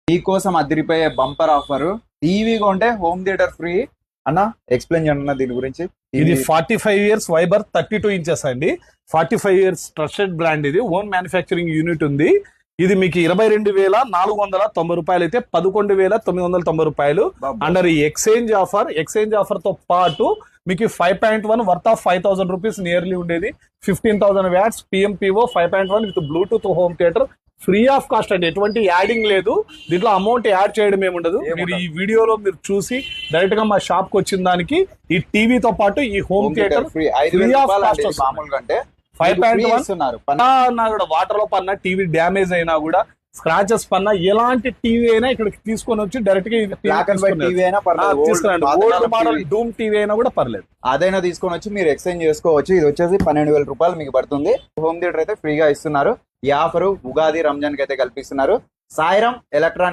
మీకోసం అదిరిపోయే bumper offer, TV కొంటే హోమ్ థియేటర్ ఫ్రీ అన్న. ఎక్స్ప్లెయిన్ చేయండి అన్న దీని గురించి. ఇది 45 years వైబర్ 32 inches అండి. 45 years ట్రస్టెడ్ బ్రాండ్. ఇది ఓన్ మ్యానుఫ్యాక్చరింగ్ యూనిట్ ఉంది. ఇది మీకు 22,490 రూపాయలు అయితే 11,990 రూపాయలు అండర్ ఈ ఎక్స్చేంజ్ ఆఫర్ తో పాటు మీకు 5.1 వర్త్ ఆఫ్ 5,000 రూపీస్ నియర్లీ ఉండేది. 15,000 watts PMPO 5.1 with Bluetooth home theatre free of cost అండి. ఎటువంటి యాడింగ్ లేదు దీంట్లో, అమౌంట్ యాడ్ చేయడం ఏముండదు. మీరు ఈ వీడియోలో మీరు చూసి డైరెక్ట్ గా మా షాప్ కి వచ్చిన దానికి ఈ టీవీతో పాటు ఈ home theatre free of cost. మామూలుగా అంటే 5.1 కూడా వాటర్ లో పన్నా, టీవీ డ్యామేజ్ అయినా కూడా, స్క్రాచెస్ పన్నా, ఎలాంటి టీవీ అయినా ఇక్కడికి తీసుకొని వచ్చి డైరెక్ట్ గా తీసుకురండి. ఓల్డ్ మోడల్ డూమ్ టీవీ అయినా కూడా పర్లేదు, అదైనా తీసుకొని వచ్చి మీరు ఎక్స్చేంజ్ చేసుకోవచ్చు. ఇది వచ్చేసి 12,000 రూపాయలు మీకు పడుతుంది. హోమ్ థియేటర్ అయితే ఫ్రీగా ఇస్తున్నారు. ఈ ఆఫర్ ఉగాది రంజాన్ కి అయితే కల్పిస్తున్నారు. సాయిరామ్ ఎలక్ట్రానిక్